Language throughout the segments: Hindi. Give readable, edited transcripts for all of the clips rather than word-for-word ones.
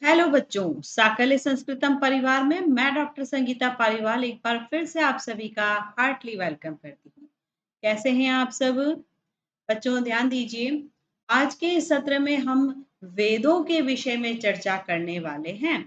हेलो बच्चों, साकल्य संस्कृतम परिवार में मैं डॉक्टर संगीता पालीवाल एक बार फिर से आप सभी का हार्टली वेलकम करती हूँ। कैसे हैं आप सब? बच्चों ध्यान दीजिए, आज के इस सत्र में हम वेदों के विषय में चर्चा करने वाले हैं।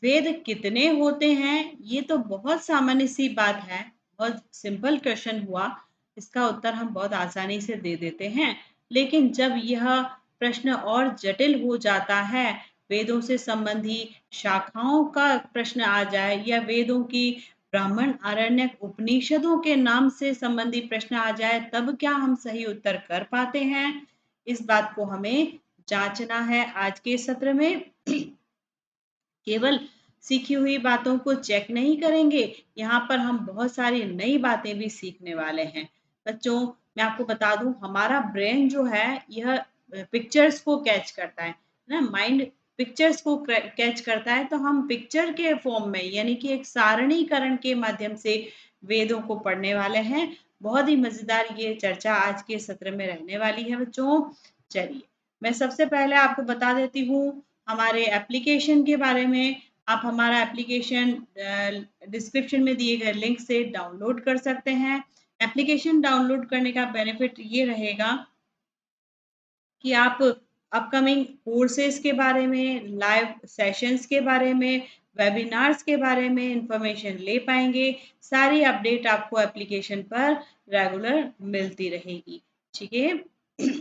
वेद कितने होते हैं? ये तो बहुत सामान्य सी बात है, बहुत सिंपल क्वेश्चन हुआ। इसका उत्तर हम बहुत आसानी से दे देते हैं, लेकिन जब यह प्रश्न और जटिल हो जाता है, वेदों से संबंधी शाखाओं का प्रश्न आ जाए या वेदों की ब्राह्मण, आरण्यक, उपनिषदों के नाम से संबंधी प्रश्न आ जाए, तब क्या हम सही उत्तर कर पाते हैं? इस बात को हमें जांचना है आज के सत्र में। केवल सीखी हुई बातों को चेक नहीं करेंगे, यहाँ पर हम बहुत सारी नई बातें भी सीखने वाले हैं। बच्चों, मैं आपको बता दूं, हमारा ब्रेन जो है यह पिक्चर्स को कैच करता है ना। माइंड पिक्चर्स को कैच करता है, तो हम पिक्चर के फॉर्म में यानी कि एक सारणीकरण के माध्यम से वेदों को पढ़ने वाले हैं। बहुत ही मजेदार ये चर्चा आज के सत्र में रहने वाली है बच्चों। चलिए, मैं सबसे पहले आपको बता देती हूँ हमारे एप्लीकेशन के बारे में। आप हमारा एप्लीकेशन डिस्क्रिप्शन में दिए गए लिंक से डाउनलोड कर सकते हैं। एप्लीकेशन डाउनलोड करने का बेनिफिट ये रहेगा कि आप अपकमिंग कोर्सेज के बारे में, लाइव सेशंस के बारे में, वेबिनार्स के बारे में इंफॉर्मेशन ले पाएंगे। सारी अपडेट आपको एप्लीकेशन पर रेगुलर मिलती रहेगी। ठीक है।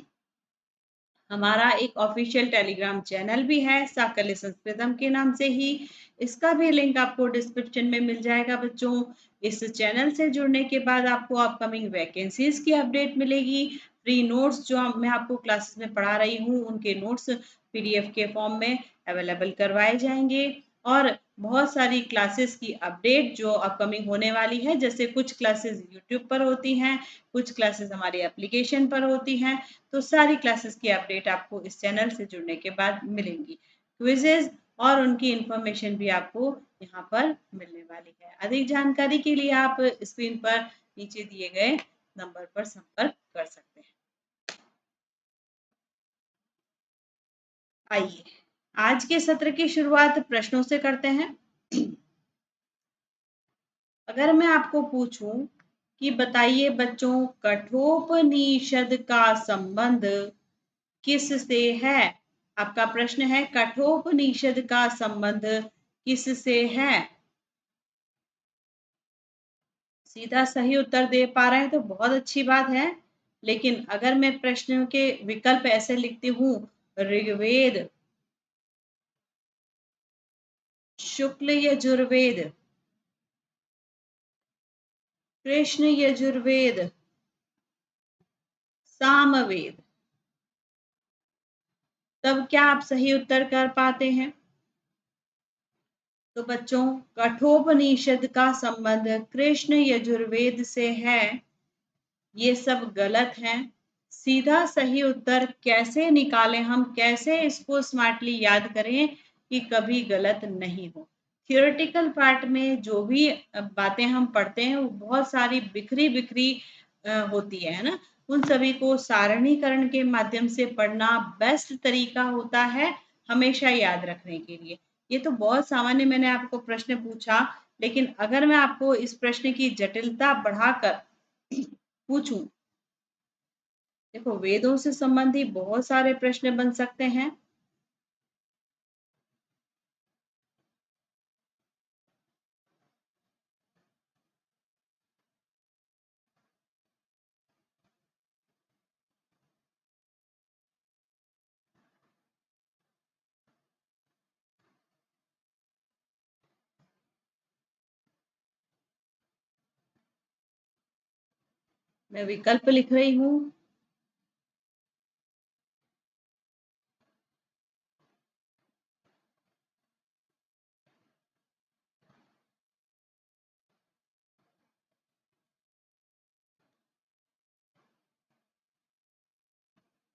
हमारा एक ऑफिशियल टेलीग्राम चैनल भी है, साकल्य संस्कृतम के नाम से ही। इसका भी लिंक आपको डिस्क्रिप्शन में मिल जाएगा बच्चों। इस चैनल से जुड़ने के बाद आपको अपकमिंग वैकेंसीज की अपडेट मिलेगी। फ्री नोट्स जो मैं आपको क्लासेस में पढ़ा रही हूँ, उनके नोट्स पीडीएफ के फॉर्म में अवेलेबल करवाए जाएंगे। और बहुत सारी क्लासेस की अपडेट जो अपकमिंग होने वाली है, जैसे कुछ क्लासेस यूट्यूब पर होती हैं, कुछ क्लासेस हमारी एप्लीकेशन पर होती हैं। तो सारी क्लासेस की अपडेट आपको इस चैनल से जुड़ने के बाद मिलेंगी। क्विजेज और उनकी इंफॉर्मेशन भी आपको यहाँ पर मिलने वाली है। अधिक जानकारी के लिए आप स्क्रीन पर नीचे दिए गए नंबर पर संपर्क कर सकते हैं। आइए, आज के सत्र की शुरुआत प्रश्नों से करते हैं। अगर मैं आपको पूछूं कि बताइए बच्चों, कठोपनिषद का संबंध किससे है? आपका प्रश्न है, कठोपनिषद का संबंध किससे है? सीधा सही उत्तर दे पा रहे हैं तो बहुत अच्छी बात है। लेकिन अगर मैं प्रश्न के विकल्प ऐसे लिखती हूँ, ऋग्वेद, शुक्ल यजुर्वेद, कृष्ण यजुर्वेद, सामवेद, तब क्या आप सही उत्तर कर पाते हैं? तो बच्चों, कठोपनिषद का संबंध कृष्ण यजुर्वेद से है, ये सब गलत है। सीधा सही उत्तर कैसे निकालें, हम कैसे इसको स्मार्टली याद करें कि कभी गलत नहीं हो? थियोरेटिकल पार्ट में जो भी बातें हम पढ़ते हैं वो बहुत सारी बिखरी बिखरी होती है ना। उन सभी को सारणीकरण के माध्यम से पढ़ना बेस्ट तरीका होता है हमेशा याद रखने के लिए। ये तो बहुत सामान्य मैंने आपको प्रश्न पूछा, लेकिन अगर मैं आपको इस प्रश्न की जटिलता बढ़ाकर पूछूं, देखो वेदों से संबंधी बहुत सारे प्रश्न बन सकते हैं। मैं विकल्प लिख रही हूँ।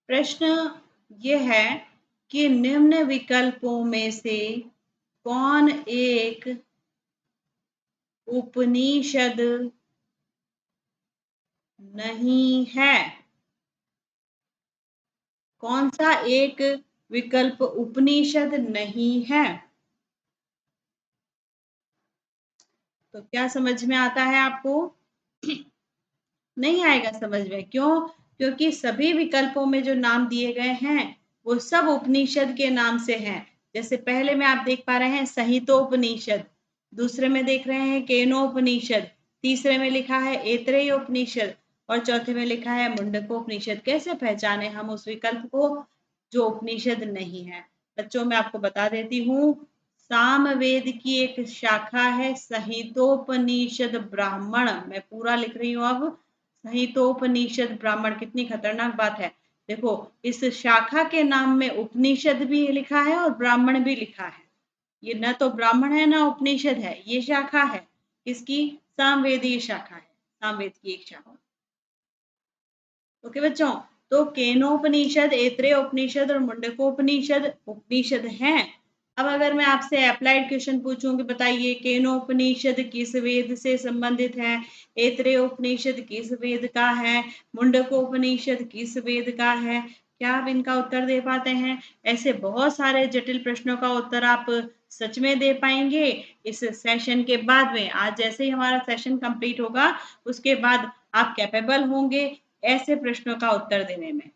प्रश्न ये है कि निम्न विकल्पों में से कौन एक उपनिषद नहीं है? कौन सा एक विकल्प उपनिषद नहीं है। तो क्या समझ में आता है आपको? नहीं आएगा समझ में, क्यों? क्योंकि सभी विकल्पों में जो नाम दिए गए हैं वो सब उपनिषद के नाम से हैं। जैसे पहले में आप देख पा रहे हैं संहितोपनिषद, दूसरे में देख रहे हैं केनोपनिषद, तीसरे में लिखा है ऐतरेय उपनिषद और चौथे में लिखा है मुंडकोपनिषद। कैसे पहचाने हम उस विकल्प को जो उपनिषद नहीं है? बच्चों मैं आपको बता देती हूँ, सामवेद की एक शाखा है संहितोपनिषद ब्राह्मण। मैं पूरा लिख रही हूँ अब, संहितोपनिषद ब्राह्मण। कितनी खतरनाक बात है। देखो इस शाखा के नाम में उपनिषद भी लिखा है और ब्राह्मण भी लिखा है। ये न तो ब्राह्मण है ना उपनिषद है, ये शाखा है किसकी? सामवेदीय शाखा है, सामवेद की एक शाखा। ओके बच्चों, तो केनोपनिषद, ऐतरेय उपनिषद और मुंडकोपनिषद उपनिषद हैं। अब अगर मैं आपसे अप्लाइड क्वेश्चन पूछूंगी, बताइए केनोपनिषद किस वेद से संबंधित है, ऐतरेय उपनिषद किस वेद का है, मुंडकोपनिषद किस वेद का है? क्या आप इनका उत्तर दे पाते हैं? ऐसे बहुत सारे जटिल प्रश्नों का उत्तर आप सच में दे पाएंगे इस सेशन के बाद में। आज जैसे ही हमारा सेशन कंप्लीट होगा उसके बाद आप कैपेबल होंगे ऐसे प्रश्नों का उत्तर देने में।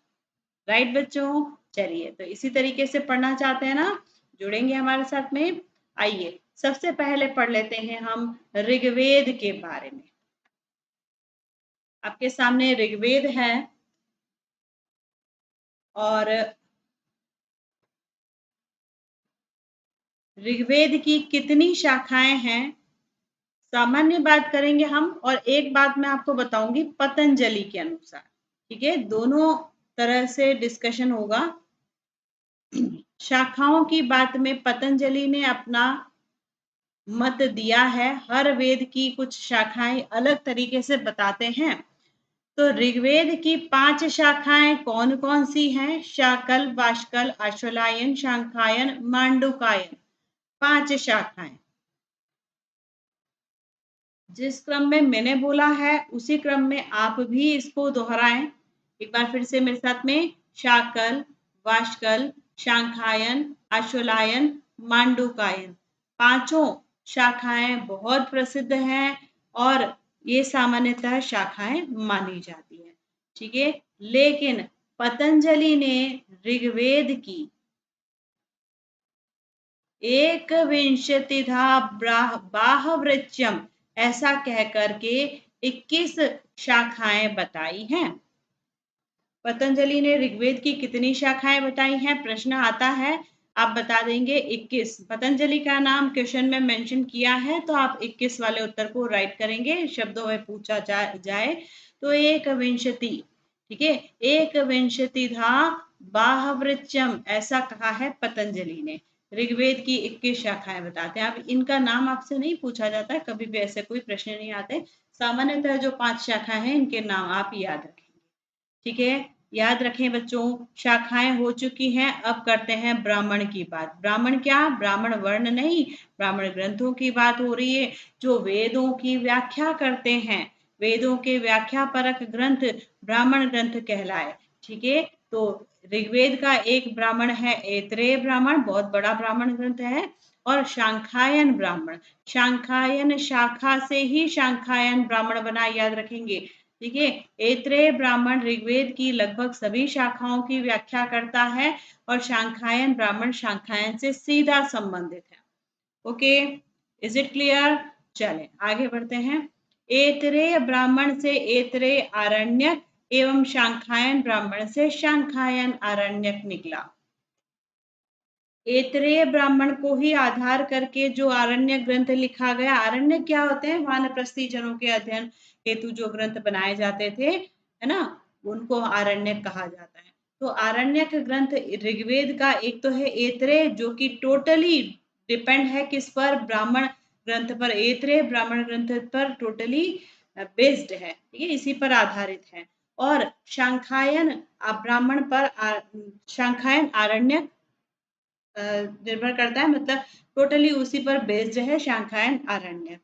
राइट बच्चों? चलिए, तो इसी तरीके से पढ़ना चाहते हैं ना, जुड़ेंगे हमारे साथ में। आइए सबसे पहले पढ़ लेते हैं हम ऋग्वेद के बारे में। आपके सामने ऋग्वेद है और ऋग्वेद की कितनी शाखाएं हैं सामान्य बात करेंगे हम, और एक बात मैं आपको बताऊंगी पतंजलि के अनुसार। ठीक है, दोनों तरह से डिस्कशन होगा। शाखाओं की बात में पतंजलि ने अपना मत दिया है। हर वेद की कुछ शाखाएं अलग तरीके से बताते हैं। तो ऋग्वेद की 5 शाखाएं कौन कौन सी हैं? शाकल, वाष्कल, आश्वलायन, शांखायन, मांडुकायन। 5 शाखाएं। जिस क्रम में मैंने बोला है उसी क्रम में आप भी इसको दोहराएं। एक बार फिर से मेरे साथ में, शाकल, वाष्कल, शांखायन, आश्वलायन, मांडुकायन। पांचों शाखाएं बहुत प्रसिद्ध हैं और ये सामान्यतः शाखाएं मानी जाती हैं। ठीक है, लेकिन पतंजलि ने ऋग्वेद की एक विंशतिधा बाहवृच्यम ऐसा कह करके 21 शाखाएं बताई हैं। पतंजलि ने ऋग्वेद की कितनी शाखाएं बताई हैं? प्रश्न आता है, आप बता देंगे 21। पतंजलि का नाम क्वेश्चन में मेंशन किया है तो आप 21 वाले उत्तर को राइट करेंगे। शब्दों में पूछा जाए तो एक विंशति। ठीक है, एक विंशतिधा बाहवृच्यम ऐसा कहा है पतंजलि ने। ऋग्वेद की 21 शाखाएं बताते हैं। अब इनका नाम आपसे नहीं पूछा जाता, कभी भी ऐसे कोई प्रश्न नहीं आते। सामान्यतः जो 5 शाखाएं हैं इनके नाम आप याद रखेंगे। ठीक है, याद रखें बच्चों, शाखाएं हो चुकी हैं। अब करते हैं ब्राह्मण की बात। ब्राह्मण क्या? ब्राह्मण वर्ण नहीं, ब्राह्मण ग्रंथों की बात हो रही है जो वेदों की व्याख्या करते हैं। वेदों के व्याख्या परक ग्रंथ ब्राह्मण ग्रंथ कहलाए। ठीक है, तो ऋग्वेद का एक ब्राह्मण है ऐतरेय ब्राह्मण, बहुत बड़ा ब्राह्मण ग्रंथ है। और शांखायन ब्राह्मण, शांखायन शाखा से ही शांखायन ब्राह्मण बना, याद रखेंगे। ठीक है, ऐतरेय ब्राह्मण ऋग्वेद की लगभग सभी शाखाओं की व्याख्या करता है और शांखायन ब्राह्मण शांखायन से सीधा संबंधित है। Okay, is it clear? चलें आगे बढ़ते हैं। ऐतरेय ब्राह्मण से ऐतरेय आरण्यक एवं शांखायन ब्राह्मण से शांखायन आरण्यक निकला। ऐतरेय ब्राह्मण को ही आधार करके जो आरण्य ग्रंथ लिखा गया। आरण्य क्या होते हैं? वानप्रस्थी जनों के अध्ययन हेतु जो ग्रंथ बनाए जाते थे, है ना, उनको आरण्य कहा जाता है। तो आरण्यक ग्रंथ ऋग्वेद का एक तो है ऐतरेय, जो कि टोटली डिपेंड है किस पर? ब्राह्मण ग्रंथ पर। ऐतरेय ब्राह्मण ग्रंथ पर टोटली बेस्ड है। ठीक है, इसी पर आधारित है। और शांखायन ब्राह्मण पर शांखायन आरण्यक निर्भर करता है, मतलब टोटली उसी पर बेस्ड है शांखायन आरण्यक।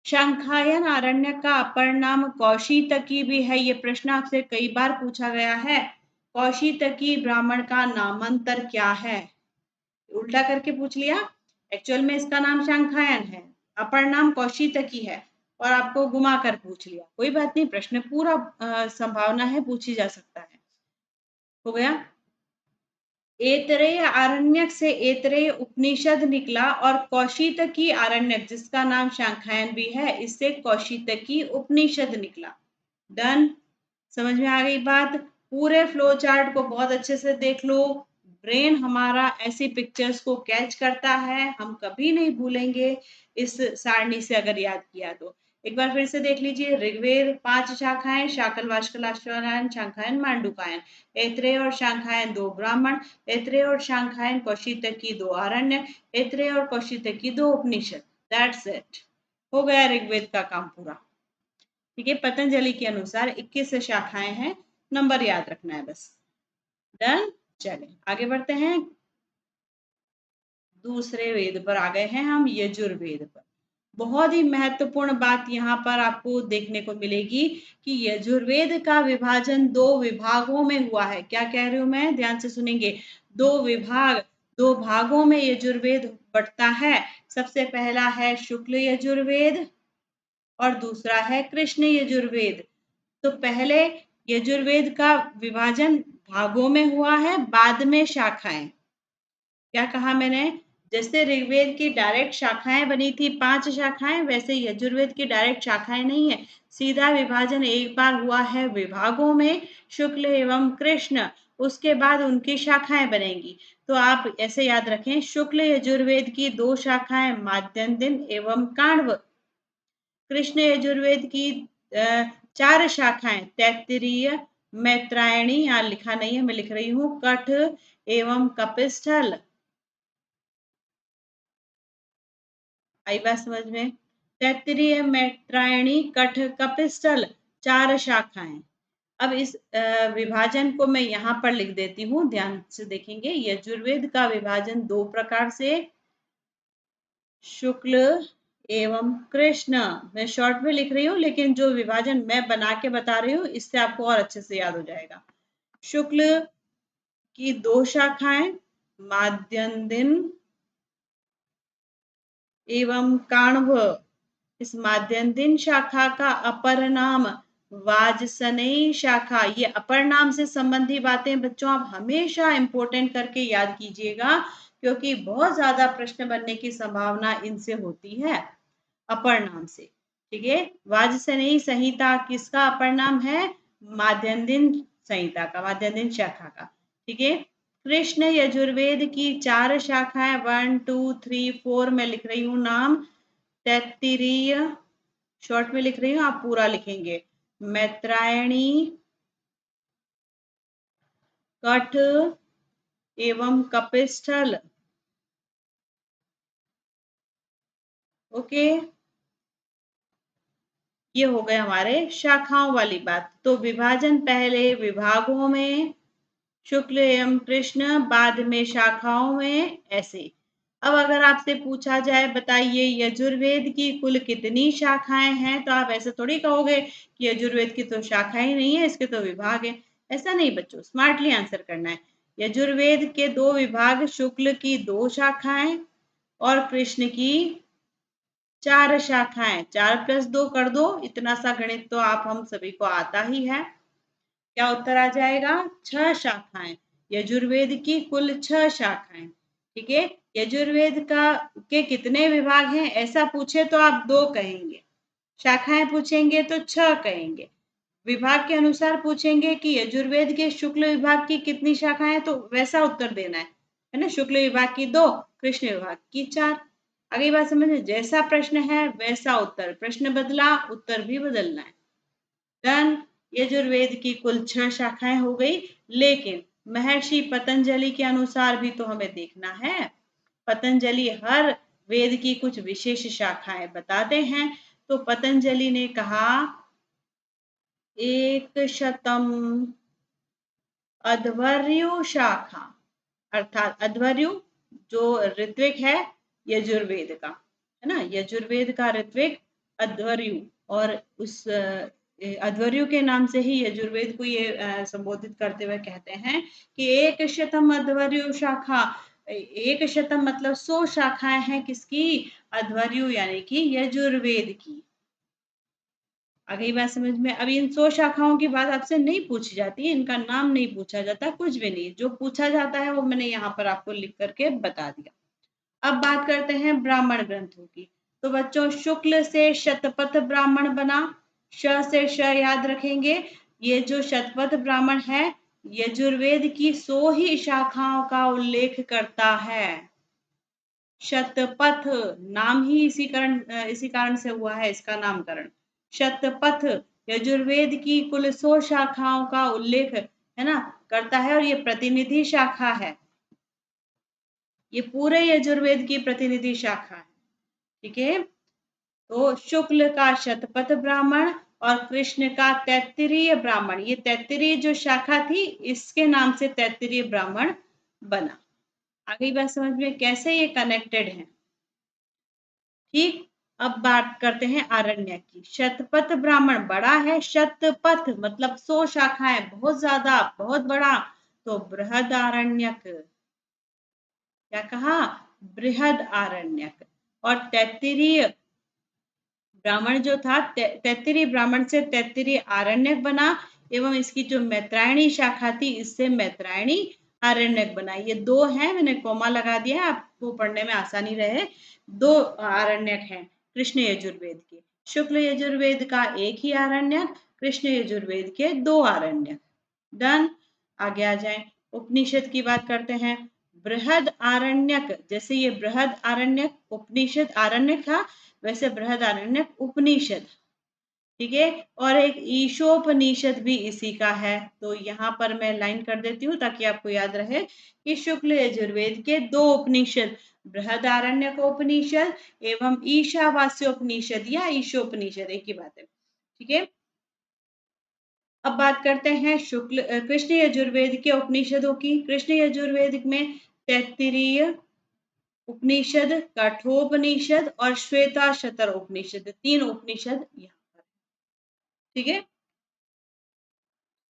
शांखायन आरण्यक का अपर नाम कौशितकी भी है। ये प्रश्न आपसे कई बार पूछा गया है। कौशितकी ब्राह्मण का नामांतर क्या है? उल्टा करके पूछ लिया। एक्चुअल में इसका नाम शांखायन है, अपर नाम कौशितकी है, और आपको घुमा कर पूछ लिया। कोई बात नहीं, प्रश्न पूरा संभावना है, पूछी जा सकता है। हो गया। ऐतरेय आरण्यक से ऐतरेय उपनिषद निकला, और कौशितकी आरण्यक जिसका नाम शांखायन भी है, इससे कौशितकी उपनिषद निकला। डन। समझ में आ गई बात? पूरे फ्लो चार्ट को बहुत अच्छे से देख लो। ब्रेन हमारा ऐसी पिक्चर्स को कैच करता है, हम कभी नहीं भूलेंगे इस सारणी से अगर याद किया तो। एक बार फिर से देख लीजिए। ऋग्वेद 5 शाखाएं, शाकल वाष्कल अश्वायन शाखायन मांडुकायन। ऐत्रेय और शाखायन 2 ब्राह्मण, ऐत्रेय और शाखायन कौशितकी 2 आरण्य, ऐत्रेय और कौशितकी 2 उपनिषद। That's it. हो गया ऋग्वेद का काम पूरा। ठीक है, पतंजलि के अनुसार 21 शाखाएं हैं, नंबर याद रखना है बस। डन। चले आगे बढ़ते हैं। दूसरे वेद पर आ गए हैं हम, यजुर्वेद पर। बहुत ही महत्वपूर्ण बात यहाँ पर आपको देखने को मिलेगी कि यजुर्वेद का विभाजन 2 विभागों में हुआ है। क्या कह रही हूं मैं, ध्यान से सुनेंगे। 2 विभाग, 2 भागों में यजुर्वेद बंटता है। सबसे पहला है शुक्ल यजुर्वेद और दूसरा है कृष्ण यजुर्वेद। तो पहले यजुर्वेद का विभाजन भागों में हुआ है, बाद में शाखाएं। क्या कहा मैंने? जैसे ऋग्वेद की डायरेक्ट शाखाएं बनी थी 5 शाखाएं, वैसे यजुर्वेद की डायरेक्ट शाखाएं नहीं है, सीधा विभाजन एक बार हुआ है विभागों में, शुक्ल एवं कृष्ण, उसके बाद उनकी शाखाएं बनेंगी। तो आप ऐसे याद रखें, शुक्ल यजुर्वेद की 2 शाखाएं माध्यन्दिन एवं काण्व, कृष्ण यजुर्वेद की 4 शाखाएं तैत्तिरीय, मैत्रायणी, यहाँ लिखा नहीं है मैं लिख रही हूँ, कठ एवं कपिस्थल। आई बात समझ में? तैत्तिरीय, मैत्रायणी, कठ, कपिस्थल 4 शाखाएं। अब इस विभाजन को मैं यहाँ पर लिख देती हूँ, ध्यान से देखेंगे। यजुर्वेद का विभाजन 2 प्रकार से, शुक्ल एवं कृष्ण। मैं शॉर्ट में लिख रही हूँ, लेकिन जो विभाजन मैं बना के बता रही हूँ इससे आपको और अच्छे से याद हो जाएगा। शुक्ल की 2 शाखाएं, माध्यन्दिन एवं काण्व। इस माध्यन्दिन शाखा का अपर नाम वाजसनेयी शाखा। ये अपर नाम से संबंधी बातें बच्चों आप हमेशा इंपॉर्टेंट करके याद कीजिएगा, क्योंकि बहुत ज्यादा प्रश्न बनने की संभावना इनसे होती है, अपर नाम से। ठीक है, वाजसनेयी संहिता किसका अपर नाम है? माध्यन्दिन संहिता का, माध्यन्दिन शाखा का। ठीक है। कृष्ण यजुर्वेद की 4 शाखाएं, 1 2 3 4 में लिख रही हूँ नाम। तैत्तिरीय शॉर्ट में लिख रही हूँ, आप पूरा लिखेंगे। मैत्रायणी, कठ एवं कपिस्थल। ओके, ये हो गए हमारे शाखाओं वाली बात। तो विभाजन पहले विभागों में, शुक्ल एवं कृष्ण, बाद में शाखाओं में, ऐसे। अब अगर आपसे पूछा जाए बताइए यजुर्वेद की कुल कितनी शाखाएं हैं, तो आप ऐसे थोड़ी कहोगे कि यजुर्वेद की तो शाखाएं नहीं है, इसके तो विभाग है। ऐसा नहीं बच्चों, स्मार्टली आंसर करना है। यजुर्वेद के 2 विभाग, शुक्ल की 2 शाखाएं और कृष्ण की 4 शाखाएं। 4 + 2 कर दो, इतना सा गणित तो आप हम सभी को आता ही है। क्या उत्तर आ जाएगा? 6 शाखाएं। यजुर्वेद की कुल 6 शाखाएं। ठीक है। यजुर्वेद का के कितने विभाग हैं ऐसा पूछे तो आप 2 कहेंगे, शाखाएं पूछेंगे तो 6 कहेंगे, विभाग के अनुसार पूछेंगे कि यजुर्वेद के शुक्ल विभाग की कितनी शाखाएं, तो वैसा उत्तर देना है ना। शुक्ल विभाग की 2, कृष्ण विभाग की 4। अगली बात समझ में, जैसा प्रश्न है वैसा उत्तर, प्रश्न बदला उत्तर भी बदलना है। डन। यजुर्वेद की कुल 6 शाखाएं हो गई, लेकिन महर्षि पतंजलि के अनुसार भी तो हमें देखना है। पतंजलि हर वेद की कुछ विशेष शाखाएं बताते हैं। तो पतंजलि ने कहा 100 अध्वर्यु शाखा, अर्थात अध्वर्यु जो ऋत्विक है यजुर्वेद का, है ना, यजुर्वेद का ऋत्विक अध्वर्यु, और उस अध्वर्यु के नाम से ही यजुर्वेद को ये संबोधित करते हुए कहते हैं कि एक शतम अध्वर्यु शाखा, एक शतम मतलब 100 शाखाएं हैं किसकी, अध्वर्यु यानी कि यजुर्वेद की। आ गई बात समझ में। अब इन 100 शाखाओं की बात आपसे नहीं पूछी जाती, इनका नाम नहीं पूछा जाता, कुछ भी नहीं, जो पूछा जाता है वो मैंने यहाँ पर आपको लिख करके बता दिया। अब बात करते हैं ब्राह्मण ग्रंथों की। तो बच्चों शुक्ल से शतपथ ब्राह्मण बना, श से श याद रखेंगे। ये जो शतपथ ब्राह्मण है यजुर्वेद की 100 ही शाखाओं का उल्लेख करता है। शतपथ नाम ही इसी कारण से हुआ है इसका नामकरण। शतपथ यजुर्वेद की कुल 100 शाखाओं का उल्लेख है ना करता है, और ये प्रतिनिधि शाखा है, ये पूरे यजुर्वेद की प्रतिनिधि शाखा है। ठीक है, तो शुक्ल का शतपथ ब्राह्मण और कृष्ण का तैत्तिरीय ब्राह्मण, ये तैत्तिरीय जो शाखा थी इसके नाम से तैत्तिरीय ब्राह्मण बना। आगे बात समझ में कैसे ये कनेक्टेड है। ठीक, अब बात करते हैं आरण्यक की। शतपथ ब्राह्मण बड़ा है, शतपथ मतलब 100 शाखाएं, बहुत ज्यादा, बहुत बड़ा, तो बृहद आरण्यक, क्या कहा, बृहद आरण्यक। और तैत्तिरीय ब्राह्मण जो था, तैत्तिरीय ब्राह्मण से तैत्तिरीय आरण्यक बना, एवं इसकी जो मैत्रायणी शाखा थी इससे मैत्रायणी आरण्यक बना। ये दो हैं, मैंने कोमा लगा दिया है आपको पढ़ने में आसानी रहे। दो आरण्यक हैं कृष्ण यजुर्वेद के। शुक्ल यजुर्वेद का एक ही आरण्यक, कृष्ण यजुर्वेद के 2 आरण्यक। डन। आगे आ जाए, उपनिषद की बात करते हैं। बृहद आरण्यक, जैसे ये बृहद आरण्यक उपनिषद आरण्यक था, वैसे बृहद आरण्यक उपनिषद। ठीक है, और एक ईशोपनिषद भी इसी का है। तो यहाँ पर मैं लाइन कर देती हूँ ताकि आपको याद रहे कि शुक्ल यजुर्वेद के 2 उपनिषद, बृहदारण्यक उपनिषद एवं ईशावास्योपनिषद या ईशोपनिषद, एक ही बात है। ठीक है, अब बात करते हैं कृष्ण यजुर्वेद के उपनिषदों की। कृष्ण यजुर्वेद में तैत्तिरीय उपनिषद, कठोपनिषद और श्वेताशतर उपनिषद, 3 उपनिषद यहाँ पर। ठीक है,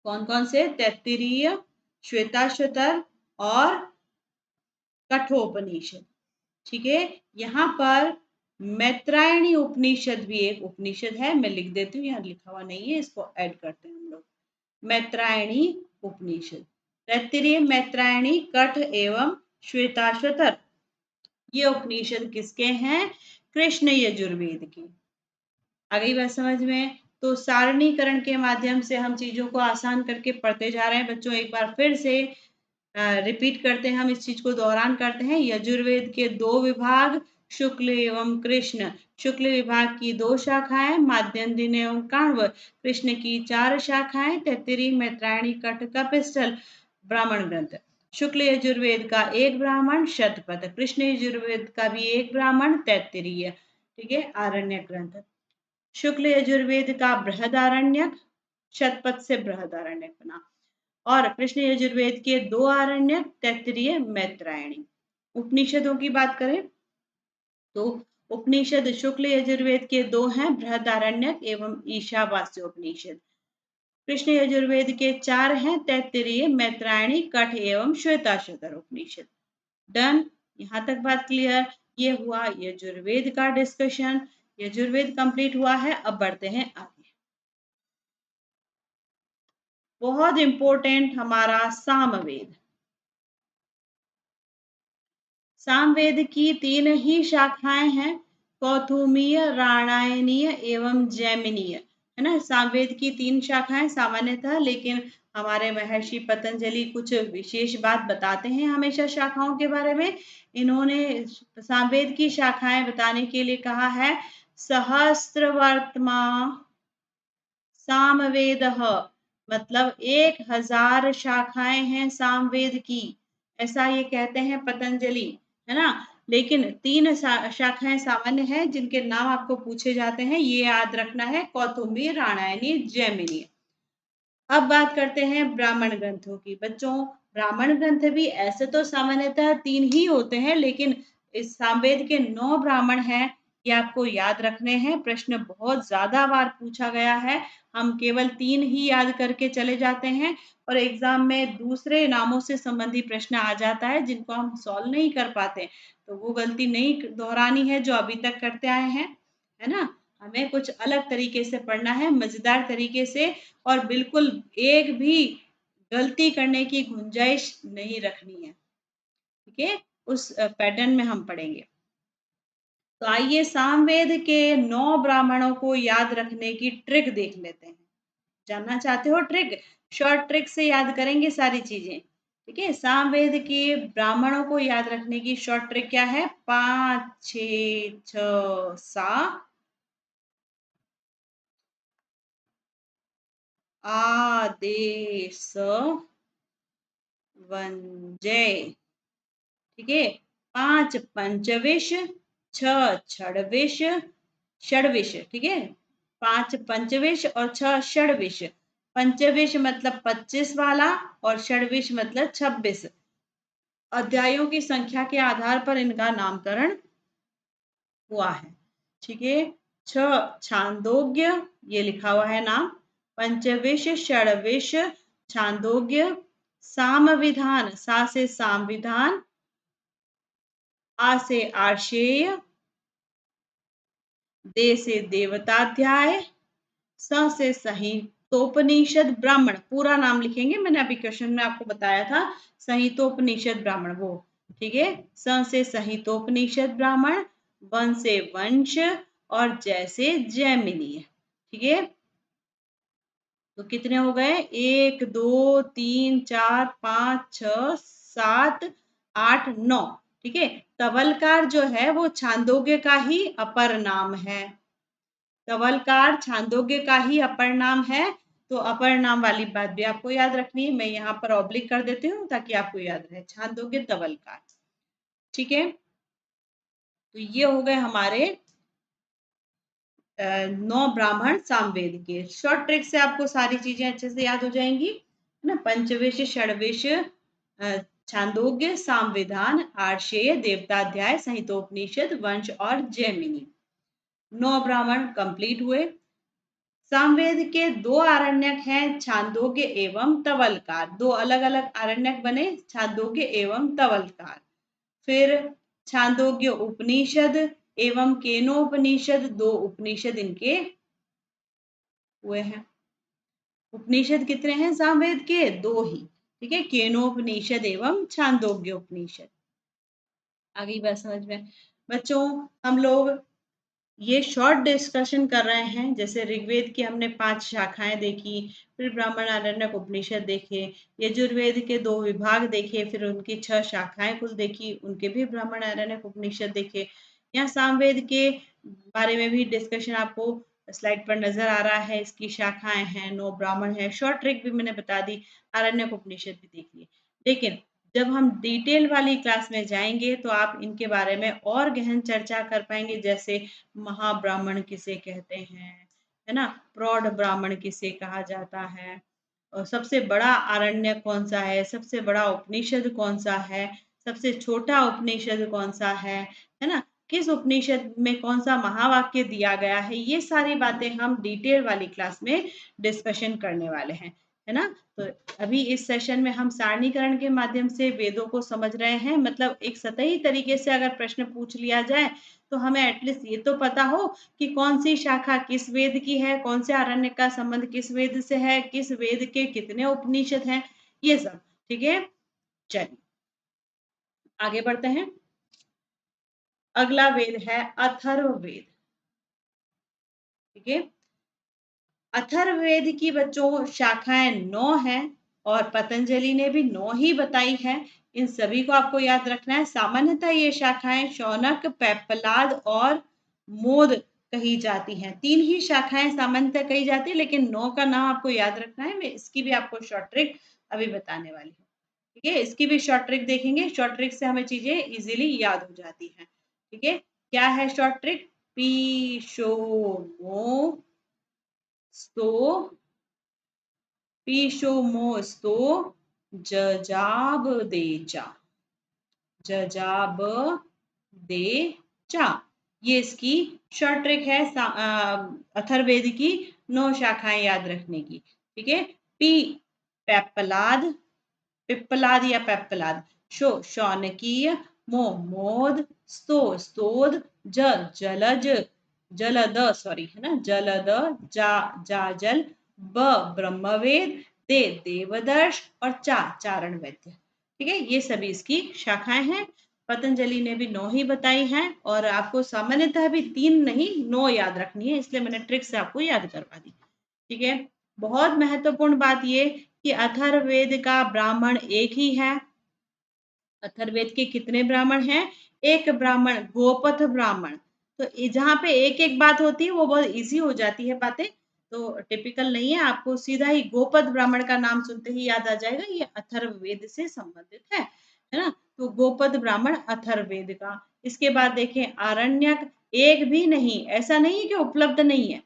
कौन कौन से, तैत्तिरीय, श्वेताश्वतर और कठोपनिषद। ठीक है, यहाँ पर मैत्रायणी उपनिषद भी एक उपनिषद है, मैं लिख देती हूँ, यहाँ लिखा हुआ नहीं है, इसको ऐड करते हैं हम लोग। मैत्रायणी उपनिषद, तैत्तिरीय, मैत्रायणी, कठ एवं श्वेताश्वतर, ये उपनिषद किसके हैं, कृष्ण यजुर्वेद की। आ गई बात समझ में। तो सारणीकरण के माध्यम से हम चीजों को आसान करके पढ़ते जा रहे हैं बच्चों। एक बार फिर से रिपीट करते हैं, हम इस चीज को दोहरान करते हैं। यजुर्वेद के 2 विभाग, शुक्ल एवं कृष्ण। शुक्ल विभाग की 2 शाखाएं, माध्यन्दिन एवं काण्व। कृष्ण की 4 शाखाएं, तैत्तिरीय, मैत्रायणी, कठ, कपिस्थल, ब्राह्मण ग्रंथ। शुक्ल यजुर्वेद का 1 ब्राह्मण शतपथ, कृष्ण यजुर्वेद का भी 1 ब्राह्मण तैत्तिरीय। ठीक है, आरण्य ग्रंथ। शुक्ल यजुर्वेद का बृहदारण्यक, शतपथ से बृहदारण्यक बना, और कृष्ण यजुर्वेद के 2 आरण्यक, तैत्तिरीय, मैत्रायणी। उपनिषदों की बात करें तो उपनिषद शुक्ल यजुर्वेद के 2 हैं, बृहदारण्यक एवं ईशावास्योपनिषद। कृष्ण यजुर्वेद के 4 हैं, तैत्तिरीय, मैत्रायणी, कठ एवं श्वेताश्वतर उपनिषद। डन, यहाँ तक बात क्लियर। ये हुआ यजुर्वेद का डिस्कशन। यजुर्वेद कंप्लीट हुआ है, अब बढ़ते हैं आगे। बहुत इंपॉर्टेंट हमारा सामवेद। सामवेद की 3 ही शाखाएं हैं, कौथुमीय, राणायनीय एवं जैमिनीय, है ना। सामवेद की 3 शाखाएं सामान्यतः, लेकिन हमारे महर्षि पतंजलि कुछ विशेष बात बताते हैं हमेशा शाखाओं के बारे में। इन्होंने सामवेद की शाखाएं बताने के लिए कहा है, सहस्त्रवर्त्मा सामवेद, मतलब 1000 शाखाएं हैं सामवेद की, ऐसा ये कहते हैं पतंजलि, है ना। लेकिन 3 शाखाएं सामान्य हैं जिनके नाम आपको पूछे जाते हैं, ये याद रखना है, कौतुम्बी, राणायनी, जैमिनी। अब बात करते हैं ब्राह्मण ग्रंथों की। बच्चों, ब्राह्मण ग्रंथ भी ऐसे तो सामान्यतः 3 ही होते हैं, लेकिन इस सामवेद के 9 ब्राह्मण हैं, ये आपको याद रखने हैं। प्रश्न बहुत ज़्यादा बार पूछा गया है, हम केवल 3 ही याद करके चले जाते हैं और एग्ज़ाम में दूसरे नामों से संबंधित प्रश्न आ जाता है जिनको हम सॉल्व नहीं कर पाते। तो वो गलती नहीं दोहरानी है जो अभी तक करते आए हैं, है ना? हमें कुछ अलग तरीके से पढ़ना है, मज़ेदार तरीके से और बिल्कुल एक भी गलती करने की गुंजाइश नहीं रखनी है, ठीक है? उस पैटर्न में हम पढ़ेंगे। तो आइए सामवेद के 9 ब्राह्मणों को याद रखने की ट्रिक देख लेते हैं। जानना चाहते हो ट्रिक? शॉर्ट ट्रिक से याद करेंगे सारी चीजें। ठीक है, सामवेद के ब्राह्मणों को याद रखने की शॉर्ट ट्रिक क्या है? 5 6 6 सा आदेश वंजय। ठीक है, 5 पंचविश, 6 छड़विश, षडविश। ठीक है, 5 पंचविश और 6 षडविश। पंचविश मतलब 25 वाला और षडविश मतलब 26। अध्यायों की संख्या के आधार पर इनका नामकरण हुआ है। ठीक है, 6 छांदोग्य, ये लिखा हुआ है नाम। पंचविश, षडविश, छांदोग्य। साम विधान, सा से साम विधान, आ से आर्षेय, दे से देवताध्याय, स से संहितोपनिषद ब्राह्मण। पूरा नाम लिखेंगे, मैंने अभी क्वेश्चन में आपको बताया था संहितोपनिषद ब्राह्मण वो। ठीक है, स से संहितोपनिषद ब्राह्मण, वन से वंश और जय से जैमिनी। ठीक है, तो कितने हो गए? 1 2 3 4 5 6 7 8 9। ठीक है, तवलकार जो है वो छांदोग्य का ही अपर नाम है। तवलकार छांदोग्य का ही अपर नाम है, तो अपर नाम वाली बात भी आपको याद रखनी है। मैं यहाँ पर ऑब्लिक कर देती हूँ ताकि आपको याद रहे, छांदोग्य तवलकार। ठीक है, तो ये हो गए हमारे 9 ब्राह्मण सामवेद के। शॉर्ट ट्रिक से आपको सारी चीजें अच्छे से याद हो जाएंगी, है ना? पंचविश, षडविश, छांदोग्य, सामविधान, आर्षेय, देवताध्याय, संहितोपनिषद, वंश और जैमिनी। 9 ब्राह्मण कंप्लीट हुए। सामवेद के 2 आरण्यक हैं, छांदोग्य एवं तवलकार। 2 अलग अलग आरण्यक बने, छांदोग्य एवं तवलकार। फिर छांदोग्य उपनिषद एवं केनोपनिषद, 2 उपनिषद इनके हुए हैं। उपनिषद कितने हैं सामवेद के? 2 ही। ठीक है, केनोपनिषद एवं छांदोग्य उपनिषद। आगे बात समझ में? बच्चों, हम लोग ये शॉर्ट डिस्कशन कर रहे हैं। जैसे ऋग्वेद की हमने 5 शाखाएं देखी, फिर ब्राह्मण, आरण्यक, उपनिषद देखे, यजुर्वेद के 2 विभाग देखे, फिर उनकी 6 शाखाएं कुल देखी, उनके भी ब्राह्मण, आरण्यक, उपनिषद देखे। यहाँ सामवेद के बारे में भी डिस्कशन आपको स्लाइड पर नजर आ रहा है। इसकी शाखाएं हैं, 9 ब्राह्मण है। शॉर्ट ट्रिक भी मैंने बता दी, आरण्यक, उपनिषद भी देख लिए। लेकिन जब हम डिटेल वाली क्लास में जाएंगे तो आप इनके बारे में और गहन चर्चा कर पाएंगे। जैसे महाब्राह्मण किसे कहते हैं, है ना? प्रौढ़ ब्राह्मण किसे कहा जाता है, और सबसे बड़ा आरण्य कौन सा है, सबसे बड़ा उपनिषद कौन सा है, सबसे छोटा उपनिषद कौन सा है ना? किस उपनिषद में कौन सा महावाक्य दिया गया है, ये सारी बातें हम डिटेल वाली क्लास में डिस्कशन करने वाले हैं, है ना? तो अभी इस सेशन में हम सारणीकरण के माध्यम से वेदों को समझ रहे हैं। मतलब एक सतही तरीके से अगर प्रश्न पूछ लिया जाए तो हमें एटलीस्ट ये तो पता हो कि कौन सी शाखा किस वेद की है, कौन से आरण्य का संबंध किस वेद से है, किस वेद के कितने उपनिषद हैं, ये सब। ठीक है, चलिए आगे बढ़ते हैं। अगला वेद है अथर्ववेद। ठीक है, अथर्ववेद की बच्चों शाखाएं 9 हैं और पतंजलि ने भी 9 ही बताई है। इन सभी को आपको याद रखना है। सामान्यतः ये शाखाएं शौनक, पेप्पलाद और मोद कही जाती हैं। 3 ही शाखाएं सामान्यतः कही जाती है, लेकिन 9 का नाम आपको याद रखना है। मैं इसकी भी आपको शॉर्ट ट्रिक अभी बताने वाली हूँ। ठीक है, इसकी भी शॉर्ट ट्रिक देखेंगे। शॉर्ट ट्रिक से हमें चीजें इजीली याद हो जाती हैं। ठीक है, क्या है शॉर्ट ट्रिक? पी शो मो स्तो, पीशोमोस्तो जजाब देचा, जजाब देचा। ये इसकी शॉर्ट ट्रिक है अथर्ववेद की 9 शाखाएं याद रखने की। ठीक है, पी पेप्पलाद, पिप्पलाद या पेप्पलाद, शो शौनकीय, मो मोद, स्तो स्तोद, ज जलज जलद सॉरी है ना जलद, जा जाजल, ब ब्रह्मवेद, दे देवदर्श और चा चारण वैद्य। ठीक है, ये सभी इसकी शाखाएं हैं। पतंजलि ने भी 9 ही बताई हैं और आपको सामान्यतः भी 3 नहीं 9 याद रखनी है, इसलिए मैंने ट्रिक से आपको याद करवा दी। ठीक है, बहुत महत्वपूर्ण बात ये कि अथर्ववेद का ब्राह्मण एक ही है। अथर्ववेद के कितने ब्राह्मण हैं? एक ब्राह्मण, गोपथ ब्राह्मण। तो जहाँ पे एक एक बात होती है वो बहुत इजी हो जाती है बातें, तो टिपिकल नहीं है, आपको सीधा ही गोपथ ब्राह्मण का नाम सुनते ही याद आ जाएगा, ये अथर्ववेद से संबंधित है ना। तो गोपथ ब्राह्मण अथर्ववेद का। इसके बाद देखें आरण्यक, एक भी नहीं, ऐसा नहीं है कि उपलब्ध नहीं है।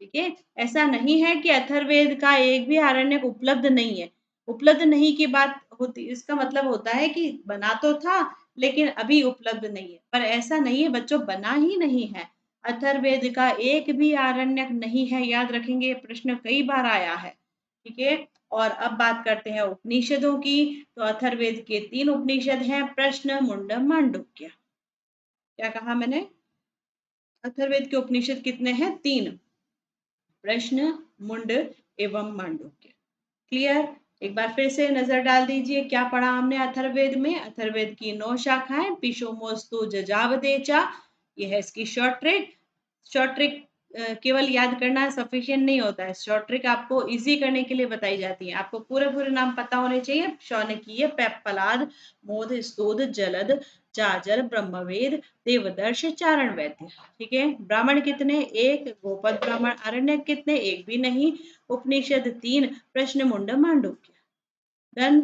ठीक है, ऐसा नहीं है कि अथर्ववेद का एक भी आरण्यक उपलब्ध नहीं है। उपलब्ध नहीं की बात होती, इसका मतलब होता है कि बना तो था लेकिन अभी उपलब्ध नहीं है, पर ऐसा नहीं है बच्चों, बना ही नहीं है। अथर्ववेद का एक भी आरण्यक नहीं है, याद रखेंगे, प्रश्न कई बार आया है। ठीक है, और अब बात करते हैं उपनिषदों की। तो अथर्ववेद के 3 उपनिषद हैं, प्रश्न, मुंडम, मांडुक्य। क्या कहा मैंने? अथर्ववेद के उपनिषद कितने हैं? 3, प्रश्न, मुंड एवं मांडुक्य। क्लियर? एक बार फिर से नजर डाल दीजिए, क्या पढ़ा हमने अथर्ववेद में? अथर्ववेद की 9 शाखाएं, पिशोमोस्तु जजावदेचा, ये है इसकी शॉर्ट ट्रिक। शॉर्ट ट्रिक केवल याद करना सफिशिएंट नहीं होता है, शॉर्ट ट्रिक आपको इजी करने के लिए बताई जाती है। आपको पूरे पूरे नाम पता होने चाहिए, शौनकीय, पेप्पलाद, मोद, स्तोद, जलद, जाजर, ब्रह्मवेद, देवदर्श, चारण वैद्य। ठीक है, ब्राह्मण कितने? एक। गोपद ब्राह्मण। आरण्यक कितने? एक भी नहीं। उपनिषद 3, प्रश्न, मुंड, मांडुक्य। डन?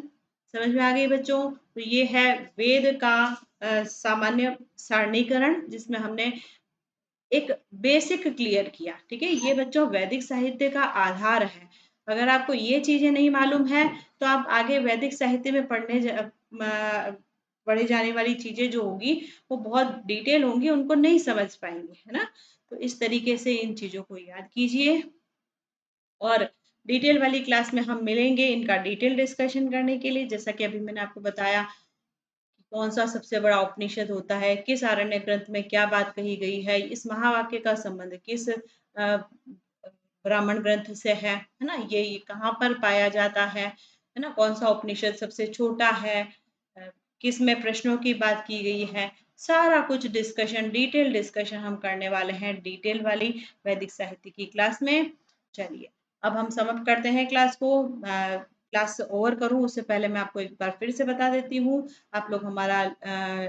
समझ में आ गई बच्चों? तो ये है वेद का सामान्य सारणीकरण, जिसमें हमने एक बेसिक क्लियर किया। ठीक है, ये बच्चों वैदिक साहित्य का आधार है। अगर आपको ये चीजें नहीं मालूम है तो आप आगे वैदिक साहित्य में पढ़े जाने वाली चीजें जो होगी वो बहुत डिटेल होंगी, उनको नहीं समझ पाएंगे, है ना। तो इस तरीके से इन चीजों को याद कीजिए और डिटेल वाली क्लास में हम मिलेंगे इनका डिटेल डिस्कशन करने के लिए। जैसा कि अभी मैंने आपको बताया कौन सा सबसे बड़ा उपनिषद होता है, किस आरण्य ग्रंथ में क्या बात कही गई है, इस महावाक्य का संबंध किस ब्राह्मण ग्रंथ से है ना, ये कहाँ पर पाया जाता है ना, कौन सा उपनिषद सबसे छोटा है, किस में प्रश्नों की बात की गई है, सारा कुछ डिस्कशन, डिटेल डिस्कशन हम करने वाले हैं डिटेल वाली वैदिक साहित्य की क्लास में। चलिए, अब हम समाप्त करते हैं क्लास को। क्लास ओवर करूं उससे पहले मैं आपको एक बार फिर से बता देती हूँ, आप लोग हमारा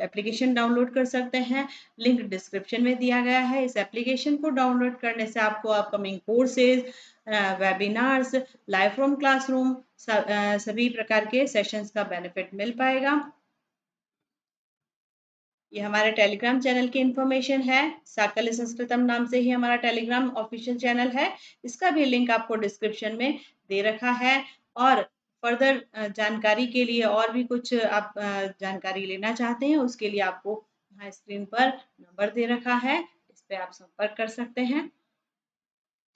एप्लीकेशन डाउनलोड कर सकते हैं, लिंक डिस्क्रिप्शन में दिया गया है। इस एप्लीकेशन को डाउनलोड करने से आपको upcoming courses, webinars, live from classroom, सभी प्रकार के सेशंस का बेनिफिट मिल पाएगा। ये हमारे टेलीग्राम चैनल की इंफॉर्मेशन है, साकल्य संस्कृतम नाम से ही हमारा टेलीग्राम ऑफिशियल चैनल है, इसका भी लिंक आपको डिस्क्रिप्शन में दे रखा है। और फर्दर जानकारी के लिए और भी कुछ आप जानकारी लेना चाहते हैं, उसके लिए आपको यहाँ स्क्रीन पर नंबर दे रखा है, इस पे आप संपर्क कर सकते हैं।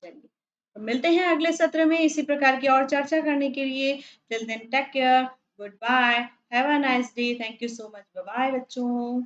चलिए, तो मिलते हैं अगले सत्र में इसी प्रकार की और चर्चा करने के लिए। Till then take care, good bye, have a nice day, thank you so much, bye bye बच्चों।